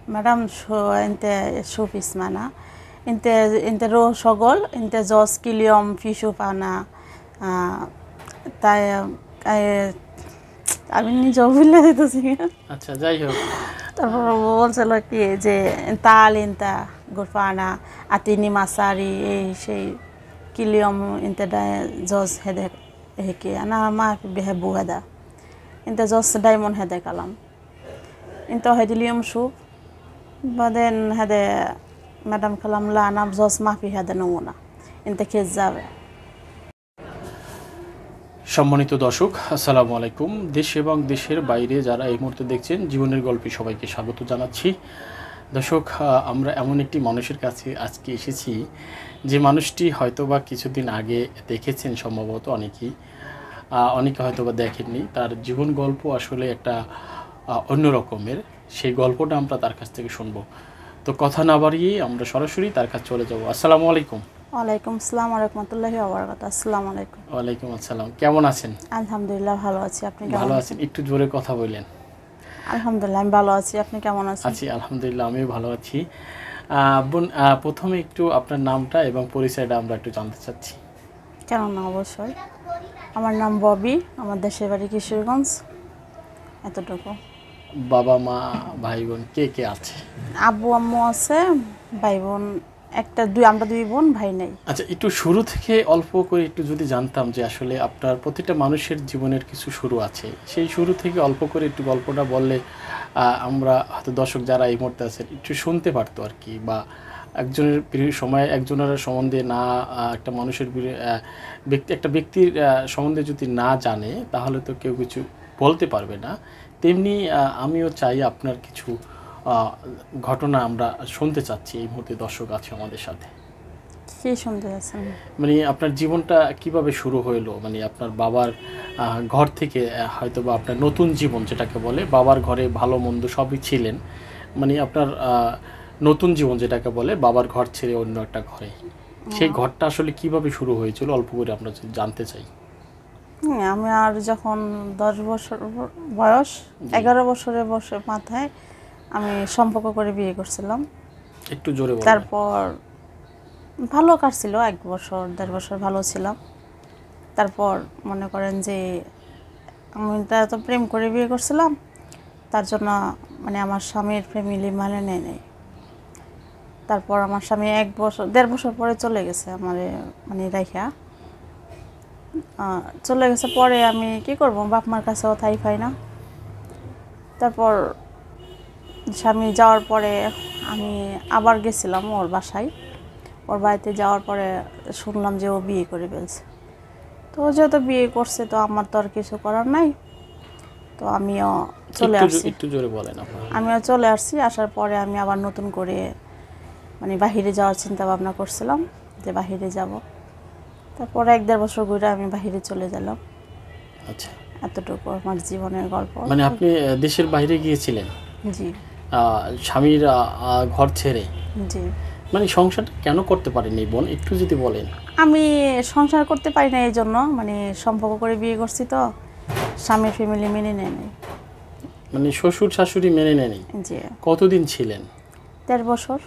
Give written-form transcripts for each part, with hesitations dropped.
madam inte shufis mana inte ro sogol inte jos kilium fishu pana তাই আমি নিজে ভুলে যেতেছি আচ্ছা যাই হোক তারপর বলছিল কি যে তাল ইনতা গুরফানা আতিনি মাসারি এই সেই kilium inte jos hede heki ana ma behebu hada inte jos diamond hede kalam inte hedilium shub baden hede madam kalam la ana jos ma fi hada numuna inte kezabe সম্মানিত দর্শক আসসালামু আলাইকুম দেশ এবং দেশের বাইরে যারা এই মুহূর্তে দেখছেন জীবনের গল্পে সবাইকে স্বাগত জানাচ্ছি দর্শক আমরা এমন একটি মানুষের কাছে আজকে এসেছি যে মানুষটি হয়তোবা কিছুদিন আগে দেখেছেন সম্ভবত অনেকে হয়তোবা দেখেননি তার জীবন গল্প আসলে একটা অন্য রকমের সেই গল্পটা আমরা তার কাছ থেকে শুনবো তো কথা না বাড়িয়ে আমরা সরাসরি তার কাছে চলে যাব আসসালামু আলাইকুম ওয়ালাইকুম আসসালাম ওয়া রাহমাতুল্লাহি ওয়া বারাকাতুহু আসসালামু আলাইকুম ওয়ালাইকুম আসসালাম কেমন আছেন আলহামদুলিল্লাহ ভালো আছি আপনি কেমন ভালো আছেন একটু জোরে কথা বলেন আলহামদুলিল্লাহ আমি ভালো আছি আপনি কেমন আছেন আছি আলহামদুলিল্লাহ আমিও ভালো আছি বোন প্রথমে একটু আপনার নামটা এবং পরিচয়টা আমরা একটু জানতে চাচ্ছি কেন না অবশ্যই আমার নাম ববি আমার দেশের বাড়ি কিশোরগঞ্জ এতটুকু বাবা মা ভাই বোন কে কে আছে আব্বু আম্মু আছে ভাই বোন আমরা দুই বোন ভাই নাই আচ্ছা একটু শুরু থেকে অল্প করে একটু যদি জানতাম যে আসলে আপনার প্রতিটা মানুষের জীবনের কিছু শুরু আছে সেই শুরু থেকে অল্প করে একটু গল্পটা বললে আমরা হয়তো দর্শক যারা এই মুহূর্তে আছেন একটু শুনতে পারতো আর কি বা একজনের একজনের সম্বন্ধে না একটা মানুষের একটা ব্যক্তির সম্বন্ধে যদি না জানে তাহলে তো কেউ কিছু বলতে পারবে না তেমনি আমিও চাই আপনার কিছু ঘটনা আমরা শুনতে চাচ্ছি এই মুহূর্তে দর্শক আছে আমাদের সাথে কি শুনতে যাচ্ছেন মানে আপনার জীবনটা কিভাবে শুরু হলো মানে আপনার বাবার ঘর থেকে হয়তো বা আপনার নতুন জীবন যেটাকে বলে বাবার ঘরে ভালো মন্দ সবই ছিলেন মানে আপনার নতুন জীবন যেটাকে বলে বাবার ঘর ছেড়ে অন্য একটা ঘরে সেই ঘরটা আসলে কিভাবে শুরু হয়েছিল অল্প করে আমরা জানতে চাই আমি আর যখন 10 বছর বয়স 11 বছরের মাথায় আমি সম্পর্ক করে বিয়ে করছিলাম একটু জোরে বলুন তারপর ভালো কাটছিল 1 বছর 1.5 বছর ভালো ছিলাম তারপর মনে করেন যে আমি তো প্রেম করে বিয়ে করছিলাম তার জন্য মানে আমার স্বামীর ফ্যামিলি মানে নেই তারপর আমার স্বামী 1.5 বছর পরে চলে গেছে আমার মানে রাইখা চলে গেছে পরে আমি কি করব বাপ মার কাছেও থাই পাই না তারপর স্বামী যাওয়ার পরে আমি আবার গেছিলাম ওর বাসায় ওর বাড়িতে যাওয়ার পরে শুনলাম যে ও বিয়ে করে ফেলছে তো যেহেতু বিয়ে করছে তো আমার তো আর কিছু করার নাই তো আমিও চলে আসছি একটু জোরে বলেন আমিও চলে আসছি আসার পরে আমি আবার নতুন করে মানে বাহিরে যাওয়ার চিন্তা ভাবনা করছিলাম যে বাহিরে যাব তারপরে 1.5 বছর ঘুরে আমি বাহিরে চলে গেলাম আচ্ছা এতটুকু আমার জীবনের গল্প মানে আপনি দেশের বাইরে গিয়েছিলেন জি স্বামীর ঘর ছেড়ে জি মানে সংসারটা কেন করতে পারেননি বোন একটু যদি বলেন আমি সংসার করতে পারি না এই জন্য মানে সম্পর্ক করে বিয়ে করছি তো স্বামীর ফ্যামিলি মেনে নেয়নি মানে শ্বশুর শাশুড়ি মেনে নেয়নি জি কতদিন ছিলেন 1.5 বছর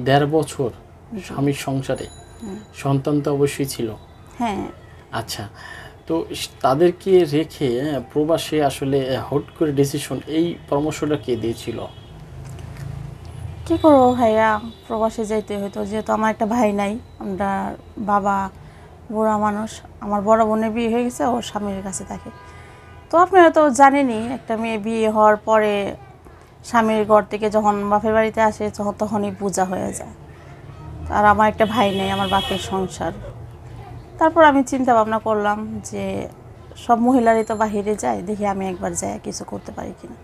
1.5 বছর স্বামীর সংসারে সন্তান তো অবশ্যই ছিল হ্যাঁ আচ্ছা তো তাদেরকে রেখে প্রবাসে আসলে হট করে ডিসিশন এই পরামর্শটা কে দিয়েছিল কি করবো ভাইয়া প্রবাসে যাইতে হতো যেহেতু আমার একটা ভাই নাই আমরা বাবা বুড়া মানুষ আমার বড় বোনের বিয়ে হয়ে গেছে ওর স্বামীর কাছে থাকে তো আপনারা তো জানেনই একটা মেয়ে বিয়ে হওয়ার পরে স্বামীর ঘর থেকে যখন বাপের বাড়িতে আসে তখনই পূজা হয়ে যায় আর আমার একটা ভাই নেই আমার বাপের সংসার তারপর আমি চিন্তা ভাবনা করলাম যে সব মহিলারই তো বাহিরে যায় দেখি আমি একবার যাই কিছু করতে পারি কিনা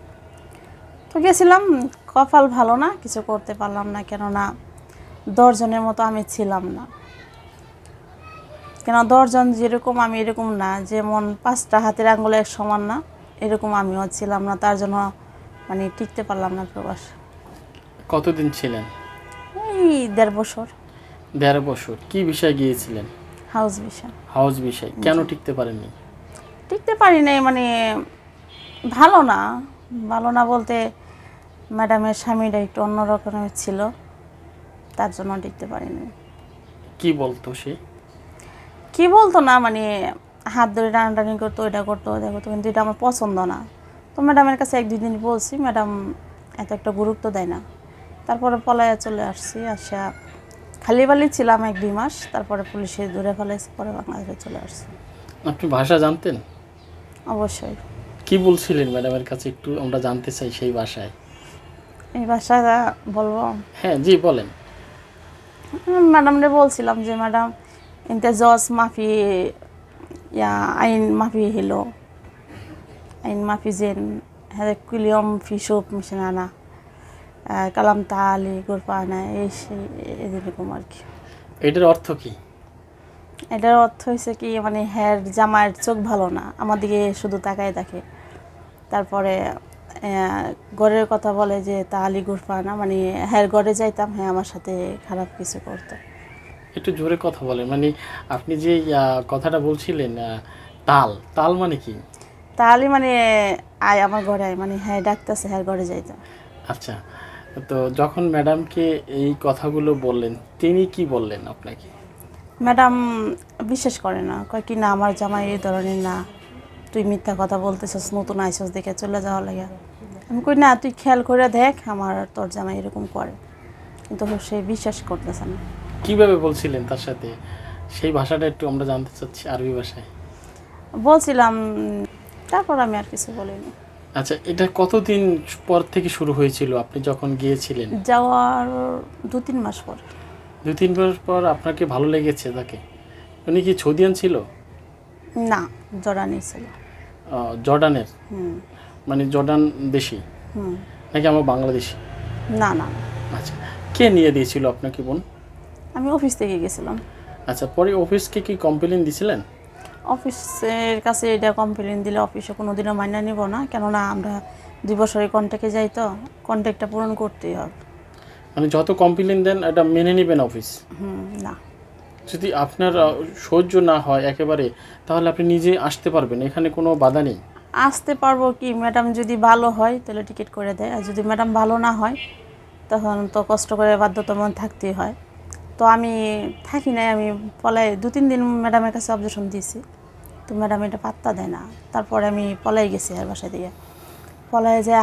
তো গেছিলাম কপাল ভালো না কিছু করতে পারলাম না কেননা 10 জনের মতো আমি ছিলাম না কেন 10 জন যেরকম আমি এরকম না যেমন 5টা হাতের আঙ্গুল এক সমান না এরকম আমিও ছিলাম না তার জন্য মানে টিকতে পারলাম না প্রবাস কতদিন ছিলেন এই 1.5 বছর 1.5 বছর কি বিষয় গিয়েছিলেন হাউস বিষয় কেন টিকতে পারেননি টিকতে পারি নাই মানে ভালো না বলতে ম্যাডামের স্বামীটা একটু অন্যরকমের ছিল, তার জন্য টিকতে পারিনি। কি বলতো সে? কি বলতো না, মানে হাত ধরে টানাটানি করতো, এটা করতো ওটা করতো, কিন্তু এটা আমার পছন্দ না। তো ম্যাডামের কাছে 1-2 দিন বলছি, ম্যাডাম এত একটা গুরুত্ব দেয় না। তারপরে পলাইয়া চলে আসছি, আসা খালি বালি ছিলাম 1-2 মাস, তারপরে পুলিশে ধরে ফেলাইছে, পরে বাংলাদেশে চলে আসছি। আপনি ভাষা জানতেন? অবশ্যই। কি বলছিলেন ম্যাডামের কাছে একটু আমরা জানতে চাই সেই ভাষায়। এই ভাষাটা বলবো? হ্যাঁ জি বলেন। ম্যাডামরে বলছিলাম যে ম্যাডাম ইনতে জজ মাফি ইয়া আইন মাফি Hilo ain ma fi zen hada kul yom fi shop mishnana কালাম তালি গোরপানা এই এরকম আর কি। এটার অর্থ কি? এটার অর্থ হয়েছে কি, মানে হ্যার জামাইয়ের চোখ ভালো না, আমার দিকে শুধু তাকায় থাকে। তারপরে ঘরের কথা বলে যে তালি গোরপানা, মানে হ্যার ঘরে যাইতাম, হ্যাঁ আমার সাথে খারাপ কিছু করতো। একটু জোরে কথা বলেন, মানে আপনি যে কথাটা বলছিলেন তাল, তাল মানে কি? তালি মানে আয় আমার ঘরে আয়, মানে হ্যাঁ ডাকতেছে, হ্যাঁ ঘরে যাইতাম। আচ্ছা, তো যখন ম্যাডামকে এই কথাগুলো বললেন তিনি কি বললেন আপনাকে? ম্যাডাম বিশ্বাস করে না, কয় কি না আমার জামাই এই ধরনের না, তুই মিথ্যা কথা বলতেছিস, নতুন আইসস দেখে চলে যাওয়া লাগে। আমি কই না, তুই খেয়াল করে দেখ আমার তোর জামাই এরকম করে, কিন্তু সে বিশ্বাস করতেছে না। কিভাবে বলছিলেন তার সাথে? সেই ভাষাটা একটু আমরা জানতে চাচ্ছি, আরবি ভাষায় বলছিলাম, তারপর আমি আর কিছু বলিনি। আচ্ছা, এটা কতদিন পর থেকে শুরু হয়েছিল আপনি যখন গিয়েছিলেন? যাওয়ার 2-3 মাস পর। 2-3 মাস পর আপনাকে ভালো লেগেছে তাকে? উনি কি সৌদিয়ান ছিল? না, জর্ডানি ছিল। জর্ডানের? হুম মানে জর্ডান দেশি হুম। নাকি আমার বাংলাদেশি? না না, আচ্ছা, কে নিয়ে দিয়েছিল আপনাকে বোন? আমি অফিস থেকে গেছিলাম। আচ্ছা, পরে অফিসকে কি কমপ্লেন দিছিলেন? অফিসের কাছে এটা কমপ্লেন দিলে অফিসে কোনোদিনও মাইনা নিব না, কেননা আমরা 2 বছরের কন্ট্রাক্টে যাই, তো কন্ট্রাক্টটা পূরণ করতেই হবে। মানে যত কমপ্লেন দেন এটা মেনে নেবেন অফিস? না। যদি আপনার সহ্য না হয় একেবারে, তাহলে আপনি নিজে আসতে পারবেন, এখানে কোনো বাধা নেই। আসতে পারবো কি, ম্যাডাম যদি ভালো হয় তাহলে টিকিট করে দেয়, আর যদি ম্যাডাম ভালো না হয় তখন তো কষ্ট করে বাধ্যতামূলক থাকতেই হয়। তো আমি থাকি নাই, আমি পলাই 2-3 দিন ম্যাডামের কাছে অবজেকশন দিয়েছি, তো ম্যাডাম এটা পাত্তা দেয় না। তারপরে আমি পলাই গেছি আর বাসা দিয়ে। পলাই যে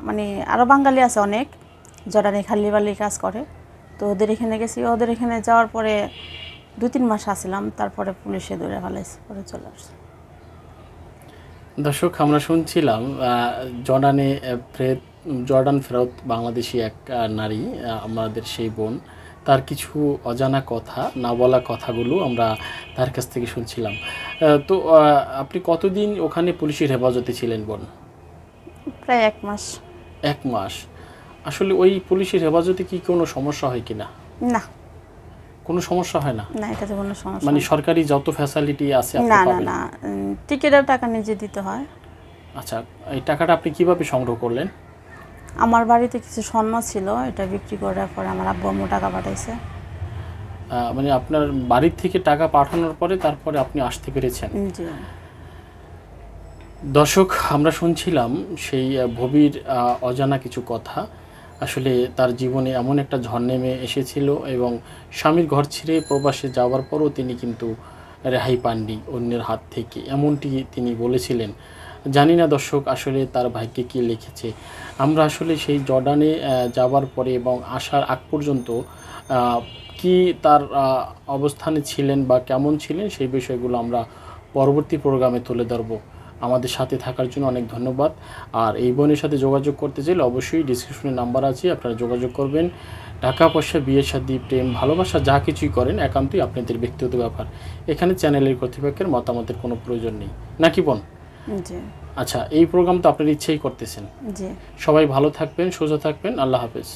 মানে আরও বাঙালি আছে অনেক, জর্ডানে খালি বালি কাজ করে, তো ওদের এখানে গেছি। ওদের এখানে যাওয়ার পরে 2-3 মাস আসছিলাম, তারপরে পুলিশে ধরে ফেলাইছে, পরে চলে আসছে। দর্শক, আমরা শুনছিলাম জর্ডান ফেরত বাংলাদেশি এক নারী, আমাদের সেই বোন, তার কিছু অজানা কথা, না বলা কথাগুলো আমরা তার কাছ থেকে শুনছিলাম। তো আপনি কতদিন ওখানে পুলিশের হেফাজতে ছিলেন বোন? প্রায় 1 মাস। 1 মাস। আসলে ওই পুলিশের হেফাজতে কি কোনো সমস্যা হয় কিনা? না, কোনো সমস্যা হয় না? না এটাতে কোনো সমস্যা মানে নেই। সরকারি যত ফ্যাসিলিটি আছে আপনি না না পাবেন? না, টিকিটের টাকা নিজে দিতে হয়। আচ্ছা, এই টাকাটা আপনি কিভাবে সংগ্রহ করলেন? আমার বাড়িতে কিছু স্বর্ণ ছিল, এটা বিক্রি করার পরে আমার আব্বু আম্মু টাকা পাঠাইছে। মানে আপনার বাড়ির থেকে টাকা পাঠানোর পরে তারপরে আপনি আসতে পেরেছেন? জি। দর্শক, আমরা শুনছিলাম সেই ভবির অজানা কিছু কথা। আসলে তার জীবনে এমন একটা ঝড় নেমে এসেছিল এবং স্বামীর ঘর ছেড়ে প্রবাসে যাওয়ার পরও তিনি কিন্তু রেহাই পাননি অন্যের হাত থেকে, এমনটি তিনি বলেছিলেন। জানি না দর্শক আসলে তার ভাগ্যে কী লিখেছে। আমরা আসলে সেই জর্ডানে যাওয়ার পরে এবং আসার আগ পর্যন্ত কি তার অবস্থানে ছিলেন বা কেমন ছিলেন সেই বিষয়গুলো আমরা পরবর্তী প্রোগ্রামে তুলে ধরবো। আমাদের সাথে থাকার জন্য অনেক ধন্যবাদ। আর এই বোনের সাথে যোগাযোগ করতে চাইলে অবশ্যই ডিসক্রিপশনে নাম্বার আছে, আপনারা যোগাযোগ করবেন। টাকা পয়সা, বিয়ে শাদী, প্রেম ভালোবাসা যা কিছুই করেন একান্তই আপনাদের ব্যক্তিগত ব্যাপার, এখানে চ্যানেলের কর্তৃপক্ষের মতামতের কোনো প্রয়োজন নেই, নাকি বোন? জি। আচ্ছা, এই প্রোগ্রাম তো আপনার ইচ্ছেই করতেছেন। জি। সবাই ভালো থাকবেন, সুস্থ থাকবেন, আল্লাহ হাফেজ।